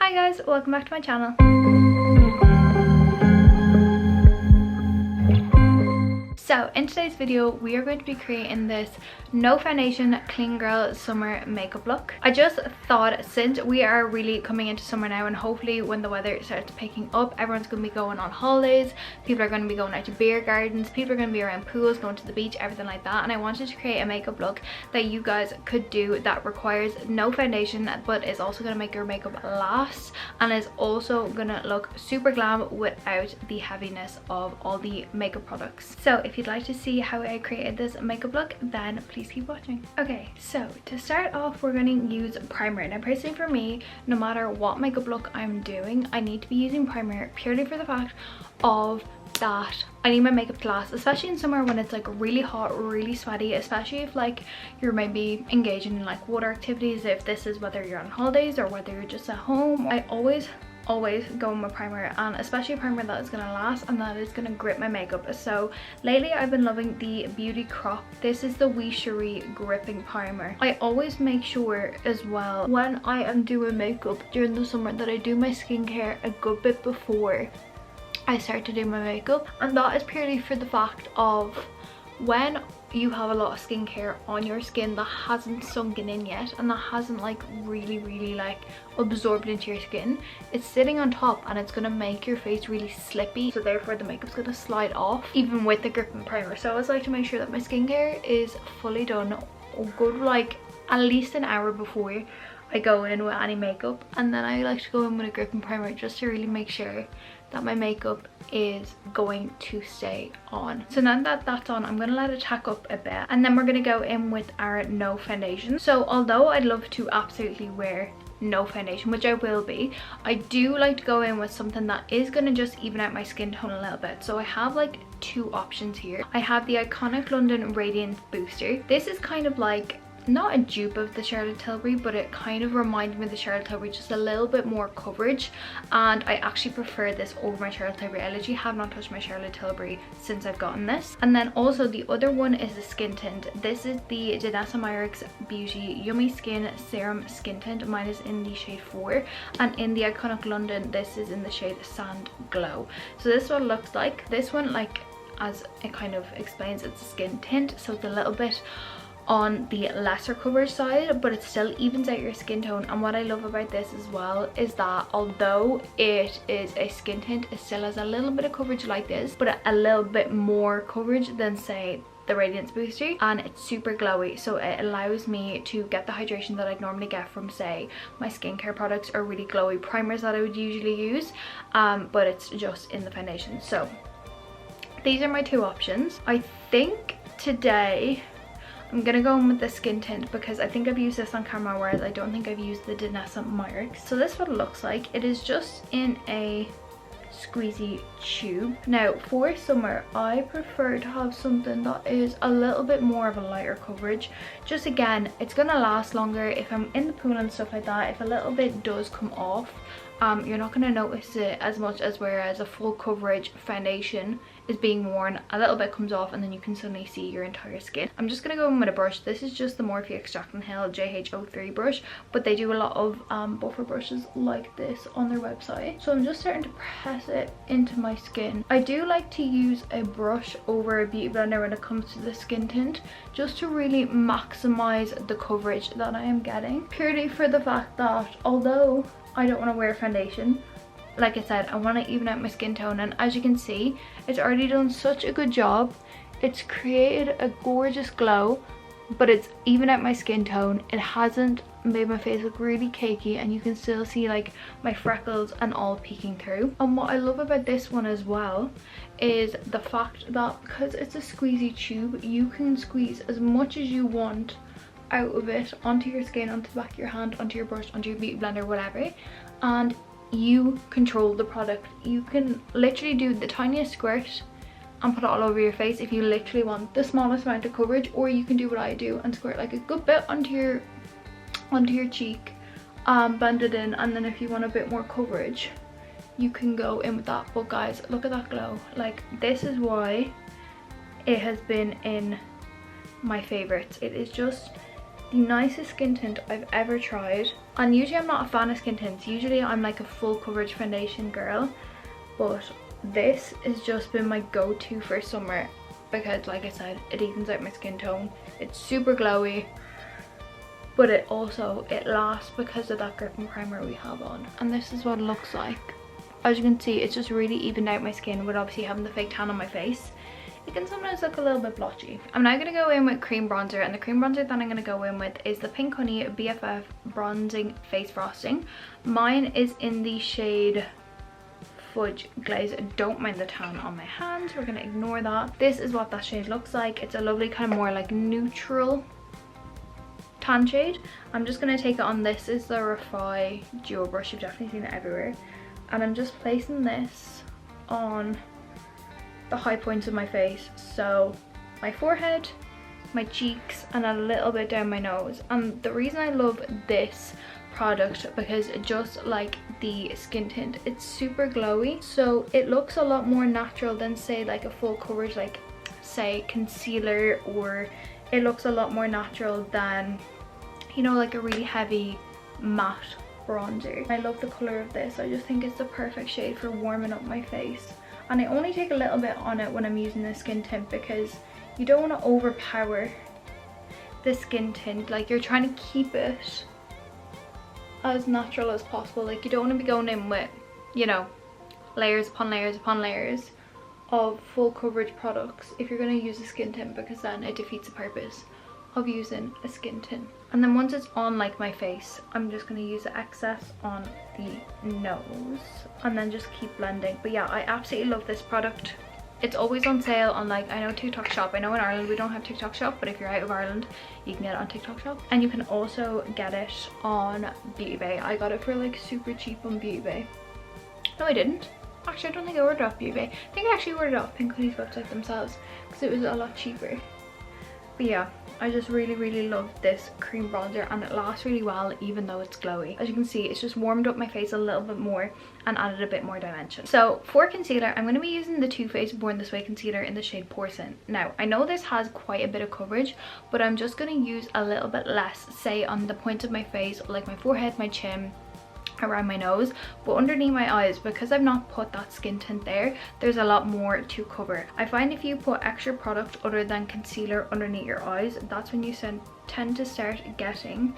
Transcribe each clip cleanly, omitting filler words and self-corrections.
Hi guys, welcome back to my channel. So in today's video we are going to be creating this no foundation clean girl summer makeup look. I just thought, since we are really coming into summer now, and hopefully when the weather starts picking up, everyone's going to be going on holidays, people are going to be going out to beer gardens, people are going to be around pools, going to the beach, everything like that, and I wanted to create a makeup look that you guys could do that requires no foundation but is also going to make your makeup last and is also going to look super glam without the heaviness of all the makeup products. So if you'd like to see how I created this makeup look, then please keep watching. Okay, so to start off we're going to use primer. Now personally for me, no matter what makeup look I'm doing, I need to be using primer purely for the fact of that I need my makeup to last, especially in summer when it's like really hot, really sweaty, especially if like you're maybe engaging in like water activities, if this is whether you're on holidays or whether you're just at home. I always go in with primer, and especially a primer that is going to last and that is going to grip my makeup. So lately I've been loving the Beauty Crop. This is the Cherie gripping primer. I always make sure as well when I am doing makeup during the summer that I do my skincare a good bit before I start to do my makeup, and that is purely for the fact of when you have a lot of skincare on your skin that hasn't sunken in yet and that hasn't like really like absorbed into your skin, it's sitting on top and it's gonna make your face really slippy, so therefore the makeup's gonna slide off even with the gripping primer. So I always like to make sure that my skincare is fully done, good like at least an hour before I go in with any makeup, and then I like to go in with a gripping primer just to really make sure that my makeup is going to stay on. So now that that's on, I'm going to let it tack up a bit, and then we're going to go in with our no foundation. So although I'd love to absolutely wear no foundation, which I will be, I do like to go in with something that is going to just even out my skin tone a little bit. So I have like two options here. I have the Iconic London Radiance Booster. This is kind of like not a dupe of the Charlotte Tilbury, but it kind of reminds me of the Charlotte Tilbury, just a little bit more coverage, and I actually prefer this over my Charlotte Tilbury. I literally have not touched my Charlotte Tilbury since I've gotten this. And then also the other one is the skin tint. This is the Danessa Myricks Beauty Yummy Skin Serum Skin Tint. Mine is in the shade 4, and in the Iconic London this is in the shade Sand Glow. So this is what it looks like. This one, like as it kind of explains, it's a skin tint, so it's a little bit on the lesser coverage side, but it still evens out your skin tone. And what I love about this as well is that although it is a skin tint, it still has a little bit of coverage like this, but a little bit more coverage than say the Radiance Booster, and it's super glowy, so it allows me to get the hydration that I'd normally get from say my skincare products or really glowy primers that I would usually use, but it's just in the foundation. So these are my two options. I think today I'm gonna go in with the skin tint because I think I've used this on camera, whereas I don't think I've used the Danessa Myricks. So this is what it looks like. It is just in a squeezy tube. Now for summer I prefer to have something that is a little bit more of a lighter coverage. Just again, it's gonna last longer if I'm in the pool and stuff like that. If a little bit does come off, you're not going to notice it as much as whereas a full coverage foundation is being worn, a little bit comes off and then you can suddenly see your entire skin. I'm just going to go in with a brush. This is just the Morphe Extract & Hill JH03 brush, but they do a lot of buffer brushes like this on their website. So I'm just starting to press it into my skin. I do like to use a brush over a beauty blender when it comes to the skin tint, just to really maximize the coverage that I am getting, purely for the fact that although I don't want to wear foundation, like I said, I want to even out my skin tone, and as you can see, it's already done such a good job. It's created a gorgeous glow, but it's even out my skin tone. It hasn't made my face look really cakey, and you can still see like my freckles and all peeking through. And what I love about this one as well is the fact that because it's a squeezy tube, you can squeeze as much as you want out of it onto your skin, onto the back of your hand, onto your brush, onto your beauty blender, whatever, and you control the product. You can literally do the tiniest squirt and put it all over your face if you literally want the smallest amount of coverage, or you can do what I do and squirt like a good bit onto your cheek, blend it in, and then if you want a bit more coverage you can go in with that. But guys, look at that glow. Like, this is why it has been in my favorites. It is just the nicest skin tint I've ever tried. And usually I'm not a fan of skin tints. Usually I'm like a full coverage foundation girl, but this has just been my go-to for summer because, like I said, it evens out my skin tone. It's super glowy, but it lasts because of that gripping primer we have on. And this is what it looks like. As you can see, it's just really evened out my skin with obviously having the fake tan on my face. It can sometimes look a little bit blotchy. I'm now going to go in with cream bronzer, and the cream bronzer that I'm going to go in with is the Pink Honey BFF Bronzing Face Frosting. Mine is in the shade Fudge Glaze. Don't mind the tan on my hands, we're going to ignore that. This is what that shade looks like. It's a lovely kind of more like neutral tan shade. I'm just going to take it on. This is the Refi Duo brush. You've definitely seen it everywhere. And I'm just placing this on the high points of my face, so my forehead, my cheeks, and a little bit down my nose. And the reason I love this product, because just like the skin tint, it's super glowy, so it looks a lot more natural than say like a full coverage, like say concealer, or it looks a lot more natural than, you know, like a really heavy matte bronzer. I love the color of this. I just think it's the perfect shade for warming up my face. And I only take a little bit on it when I'm using the skin tint, because you don't want to overpower the skin tint. Like, you're trying to keep it as natural as possible. Like, you don't want to be going in with, you know, layers upon layers upon layers of full coverage products if you're going to use a skin tint, because then it defeats the purpose of using a skin tint. And then once it's on like my face, I'm just going to use the excess on the nose and then just keep blending. But yeah, I absolutely love this product. It's always on sale on, like, I know TikTok Shop. I know in Ireland we don't have TikTok Shop, but if you're out of Ireland you can get it on TikTok Shop. And you can also get it on Beauty Bay. I got it for like super cheap on Beauty Bay. No, I didn't. Actually, I don't think I ordered it off Beauty Bay. I think I actually ordered it off Pink Honey's website themselves because it was a lot cheaper. But yeah, I just really love this cream bronzer, and it lasts really well even though it's glowy. As you can see, it's just warmed up my face a little bit more and added a bit more dimension. So for concealer, I'm going to be using the Too Faced Born This Way concealer in the shade Porcelain. Now, I know this has quite a bit of coverage, but I'm just going to use a little bit less, say on the points of my face, like my forehead, my chin, around my nose, but underneath my eyes, because I've not put that skin tint there, there's a lot more to cover. I find if you put extra product other than concealer underneath your eyes, that's when you tend to start getting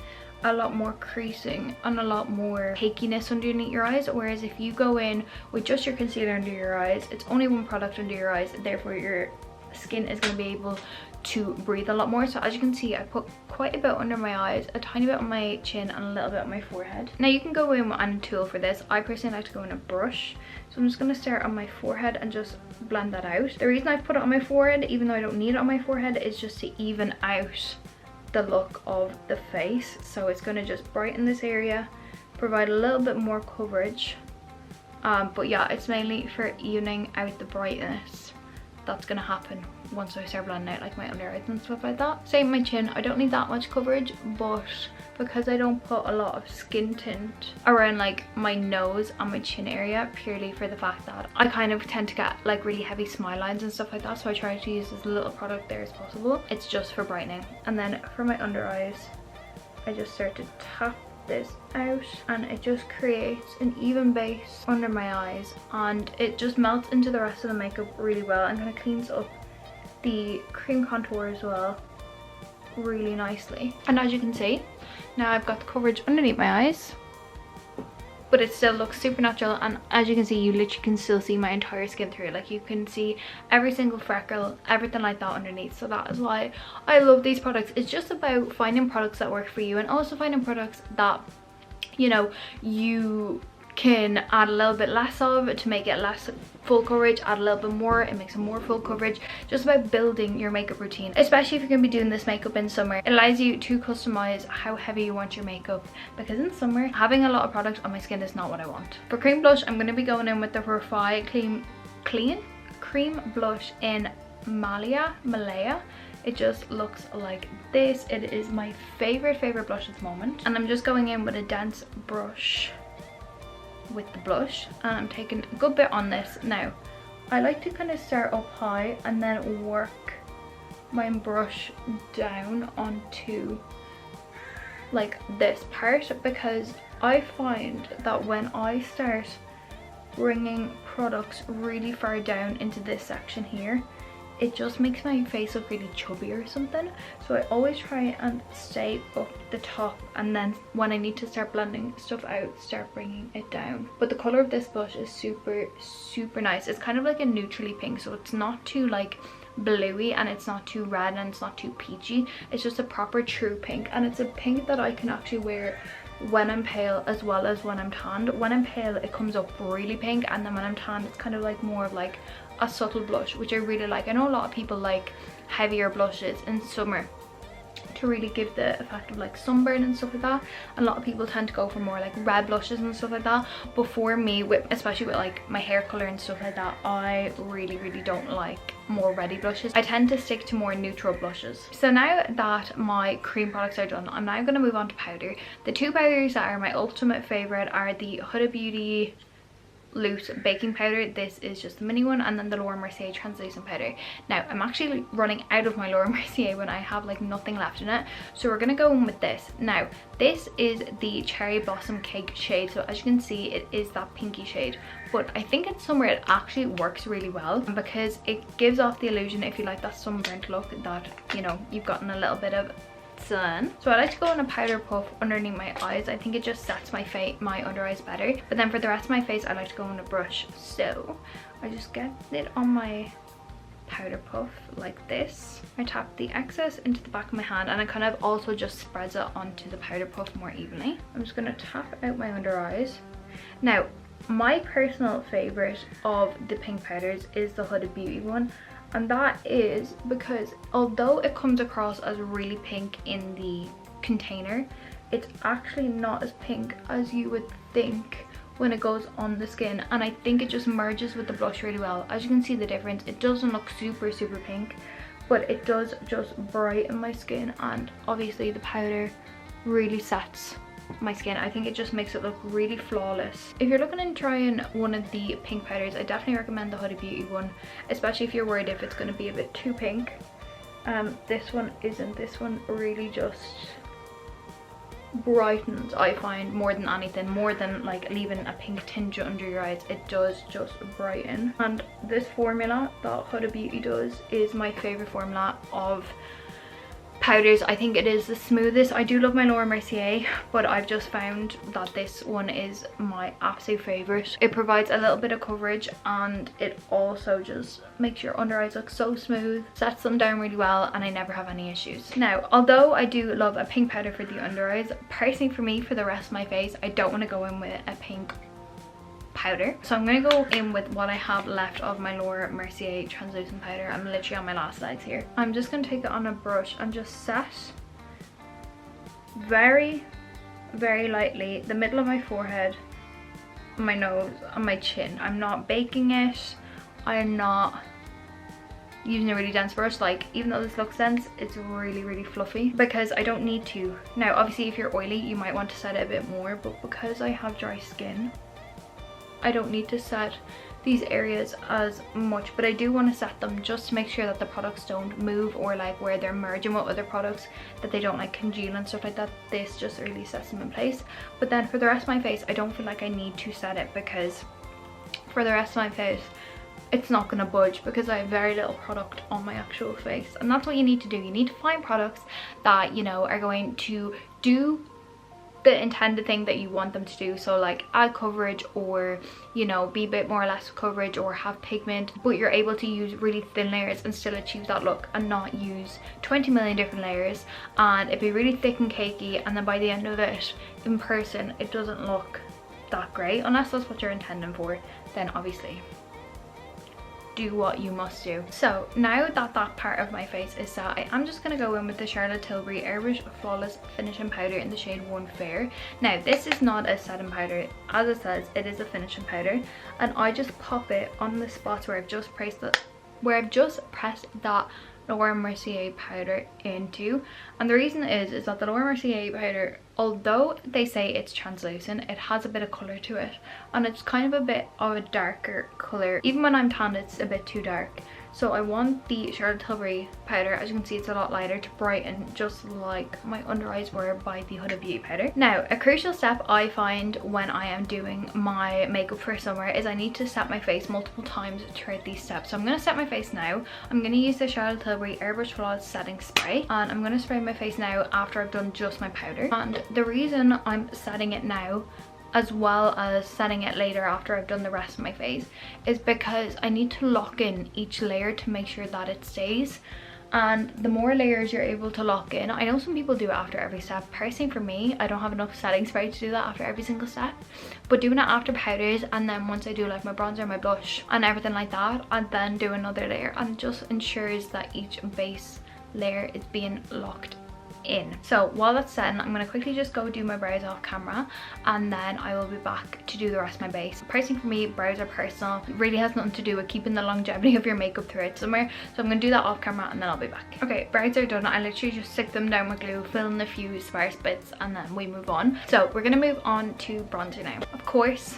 a lot more creasing and a lot more cakiness underneath your eyes. Whereas if you go in with just your concealer under your eyes, it's only one product under your eyes, therefore your skin is going to be able to breathe a lot more. So as you can see, I put quite a bit under my eyes, a tiny bit on my chin, and a little bit on my forehead. Now you can go in with any tool for this. I personally like to go in a brush, so I'm just going to start on my forehead and just blend that out. The reason I've put it on my forehead, even though I don't need it on my forehead, is just to even out the look of the face. So it's going to just brighten this area, provide a little bit more coverage, but yeah, it's mainly for evening out the brightness that's gonna happen once I start blending out like my under eyes and stuff like that. Same with my chin. I don't need that much coverage, but because I don't put a lot of skin tint around like my nose and my chin area, purely for the fact that I kind of tend to get like really heavy smile lines and stuff like that, so I try to use as little product there as possible. It's just for brightening. And then for my under eyes, I just start to tap this out, and it just creates an even base under my eyes, and it just melts into the rest of the makeup really well, and kind of cleans up the cream contour as well really nicely. And as you can see, now I've got the coverage underneath my eyes, but it still looks super natural. And as you can see, you literally can still see my entire skin through it. Like, you can see every single freckle, everything like that underneath. So that is why I love these products. It's just about finding products that work for you, and also finding products that, you know, you can add a little bit less of to make it less full coverage, add a little bit more, it makes it more full coverage. Just about building your makeup routine, especially if you're going to be doing this makeup in summer. It allows you to customize how heavy you want your makeup, because in summer having a lot of product on my skin is not what I want. For cream blush, I'm going to be going in with the Refi Clean Cream Blush in Malaya. It just looks like this. It is my favorite blush at the moment, and I'm just going in with a dense brush with the blush, and I'm taking a good bit on this. Now I like to kind of start up high and then work my brush down onto like this part, because I find that when I start bringing products really far down into this section here, it just makes my face look really chubby or something. So I always try and stay up the top, and then when I need to start blending stuff out, start bringing it down. But the color of this blush is super nice. It's kind of like a neutrally pink, so it's not too like bluey, and it's not too red, and it's not too peachy. It's just a proper true pink, and it's a pink that I can actually wear when I'm pale as well as when I'm tanned. When I'm pale it comes up really pink, and then when I'm tanned it's kind of like more of like a subtle blush, which I really like. I know a lot of people like heavier blushes in summer to really give the effect of like sunburn and stuff like that. A lot of people tend to go for more like red blushes and stuff like that, but for me, especially with like my hair color and stuff like that, I really don't like more reddy blushes. I tend to stick to more neutral blushes. So now that my cream products are done, I'm now going to move on to powder. The two powders that are my ultimate favorite are the Huda Beauty loose baking powder. This is just the mini one, and then the Laura Mercier translucent powder. Now I'm actually running out of my Laura Mercier when I have like nothing left in it, so we're gonna go in with this. Now this is the Cherry Blossom Cake shade, so as you can see it is that pinky shade, but I think it's somewhere it actually works really well because it gives off the illusion, if you like that sunburnt look, that you know you've gotten a little bit of sun. So I like to go on a powder puff underneath my eyes. I think it just sets my under eyes better, but then for the rest of my face I like to go on a brush. So I just get it on my powder puff like this. I tap the excess into the back of my hand, and it kind of also just spreads it onto the powder puff more evenly. I'm just going to tap out my under eyes. Now my personal favorite of the pink powders is the Huda Beauty one, and that is because although it comes across as really pink in the container, it's actually not as pink as you would think when it goes on the skin, and I think it just merges with the blush really well. As you can see the difference, it doesn't look super pink, but it does just brighten my skin, and obviously the powder really sets my skin. I think it just makes it look really flawless. If you're looking into trying one of the pink powders, I definitely recommend the Huda Beauty one, especially if you're worried if it's going to be a bit too pink. This one isn't. This one really just brightens, I find, more than anything, more than like leaving a pink tinge under your eyes. It does just brighten. And this formula that Huda Beauty does is my favorite formula of powders. I think it is the smoothest. I do love my Laura Mercier, but I've just found that this one is my absolute favorite. It provides a little bit of coverage, and it also just makes your under eyes look so smooth, sets them down really well, and I never have any issues. Now, although I do love a pink powder for the under eyes, personally for me, for the rest of my face, I don't want to go in with a pink powder. So I'm going to go in with what I have left of my Laura Mercier translucent powder. I'm literally on my last legs here. I'm just going to take it on a brush and just set very lightly the middle of my forehead, my nose, and my chin. I'm not baking it. I'm not using a really dense brush. Like, even though this looks dense, it's really fluffy because I don't need to. Now obviously if you're oily you might want to set it a bit more, but because I have dry skin I don't need to set these areas as much, but I do want to set them just to make sure that the products don't move, or like where they're merging with other products, that they don't like congeal and stuff like that. This just really sets them in place. But then for the rest of my face I don't feel like I need to set it, because for the rest of my face it's not going to budge because I have very little product on my actual face. And that's what you need to do. You need to find products that, you know, are going to do the intended thing that you want them to do. So like add coverage, or you know, be a bit more or less coverage, or have pigment, but you're able to use really thin layers and still achieve that look, and not use 20 million different layers and it'd be really thick and cakey, and then by the end of it in person it doesn't look that great. Unless that's what you're intending for, then obviously do what you must do. So now that that part of my face is set, I am just going to go in with the Charlotte Tilbury Airbrush Flawless Finishing Powder in the shade 1 Fair. Now this is not a setting powder, as it says, it is a finishing powder, and I just pop it on the spots where I've just pressed that Laura Mercier powder into. And the reason is that the Laura Mercier powder, although they say it's translucent, it has a bit of colour to it, and it's kind of a bit of a darker colour. Even when I'm tanned it's a bit too dark, So I want the Charlotte Tilbury powder. As you can see, it's a lot lighter, to brighten just like my under eyes were by the Huda Beauty powder. Now, a crucial step I find when I am doing my makeup for summer is I need to set my face multiple times throughout these steps. So I'm going to set my face now. I'm going to use the Charlotte Tilbury Airbrush Flawless Setting Spray, and I'm going to spray my face now after I've done just my powder. And the reason I'm setting it now as well as setting it later after I've done the rest of my face is because I need to lock in each layer to make sure that it stays. And the more layers you're able to lock in, I know some people do it after every step. Personally, for me, I don't have enough setting spray to do that after every single step, but doing it after powders, and then once I do like my bronzer, my blush and everything like that, and then do another layer, and it just ensures that each base layer is being locked in. So while that's setting, I'm going to quickly just go do my brows off camera, and then I will be back to do the rest of my base. Personally, for me, brows are personal. It really has nothing to do with keeping the longevity of your makeup throughout summer, so I'm going to do that off camera and then I'll be back. Okay, brows are done. I literally just stick them down with glue, fill in a few sparse bits, and then we move on. So we're going to move on to bronzer now. Of course,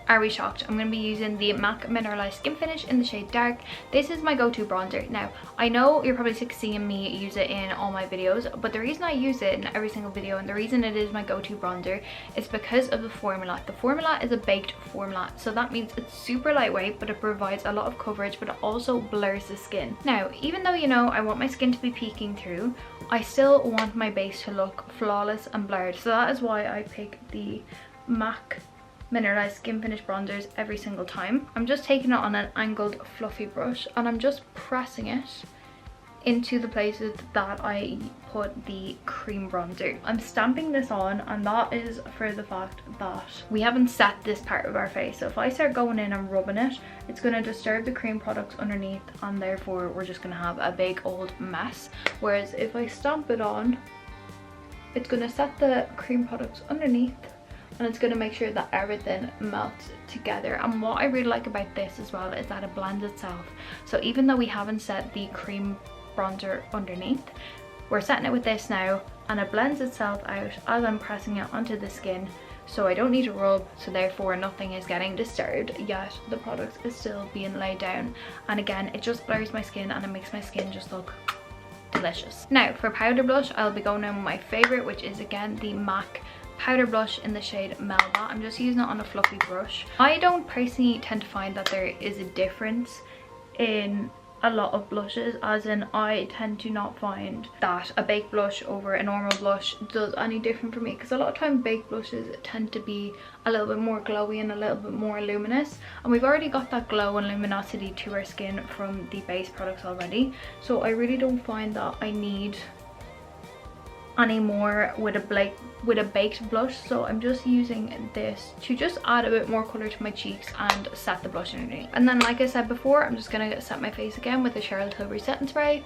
are we shocked? I'm going to be using the MAC Mineralized Skin Finish in the shade Dark. This is my go-to bronzer. Now, I know you're probably sick of seeing me use it in all my videos, but the reason I use it in every single video and the reason it is my go-to bronzer is because of the formula. The formula is a baked formula, so that means it's super lightweight, but it provides a lot of coverage, but it also blurs the skin. Now, even though, you know, I want my skin to be peeking through, I still want my base to look flawless and blurred. So that is why I pick the MAC Mineralized Skin Finish bronzers every single time. I'm just taking it on an angled fluffy brush, and I'm just pressing it into the places that I put the cream bronzer. I'm stamping this on, and that is for the fact that we haven't set this part of our face. So if I start going in and rubbing it, it's going to disturb the cream products underneath, and therefore we're just going to have a big old mess. Whereas if I stamp it on, it's going to set the cream products underneath, and it's going to make sure that everything melts together. And what I really like about this as well is that it blends itself. So even though we haven't set the cream bronzer underneath, we're setting it with this now, and it blends itself out as I'm pressing it onto the skin. So I don't need to rub, so therefore nothing is getting disturbed, yet the product is still being laid down. And again, it just blurs my skin and it makes my skin just look delicious. Now for powder blush, I'll be going in with my favorite, which is again the MAC powder blush in the shade Melba. I'm just using it on a fluffy brush. I don't personally tend to find that there is a difference in a lot of blushes, as in I tend to not find that a baked blush over a normal blush does any different for me, because a lot of time baked blushes tend to be a little bit more glowy and a little bit more luminous, and we've already got that glow and luminosity to our skin from the base products already. So I really don't find that I need any more with a baked blush. So I'm just using this to just add a bit more color to my cheeks and set the blush underneath. And then, like I said before, I'm just gonna set my face again with the Charlotte Tilbury setting spray.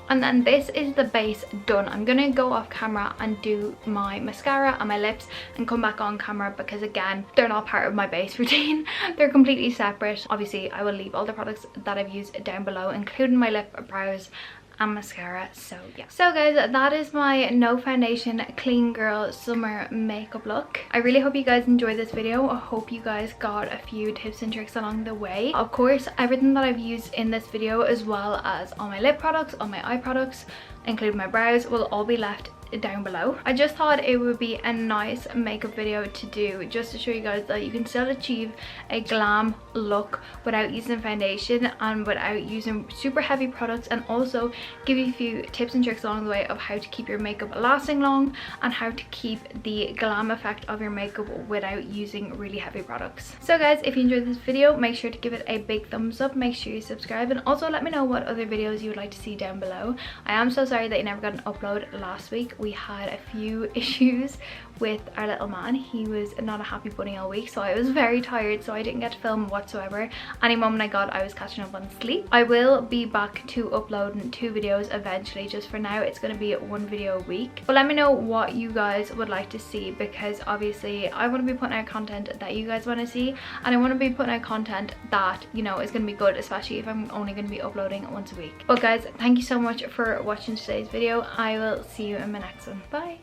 And then this is the base done. I'm gonna go off camera and do my mascara and my lips and come back on camera, because again, they're not part of my base routine. They're completely separate. Obviously, I will leave all the products that I've used down below, including my lip, brows and mascara. So yeah, so guys, that is my no foundation clean girl summer makeup look. I really hope you guys enjoyed this video. I hope you guys got a few tips and tricks along the way. Of course, everything that I've used in this video, as well as all my lip products, all my eye products, including my brows, will all be left down below. I just thought it would be a nice makeup video to do, just to show you guys that you can still achieve a glam look without using foundation and without using super heavy products, and also give you a few tips and tricks along the way of how to keep your makeup lasting long and how to keep the glam effect of your makeup without using really heavy products. So guys, if you enjoyed this video, make sure to give it a big thumbs up, make sure you subscribe, and also let me know what other videos you would like to see down below. I am so sorry that you never got an upload last week. We had a few issues with our little man. He was not a happy bunny all week, so I was very tired, so I didn't get to film whatsoever. Any moment I got, I was catching up on sleep. I will be back to uploading 2 videos eventually. Just for now, it's going to be 1 video a week, but let me know what you guys would like to see, because obviously I want to be putting out content that you guys want to see, and I want to be putting out content that, you know, is going to be good, especially if I'm only going to be uploading once a week. But guys, thank you so much for watching today's video. I will see you in my next one. Bye.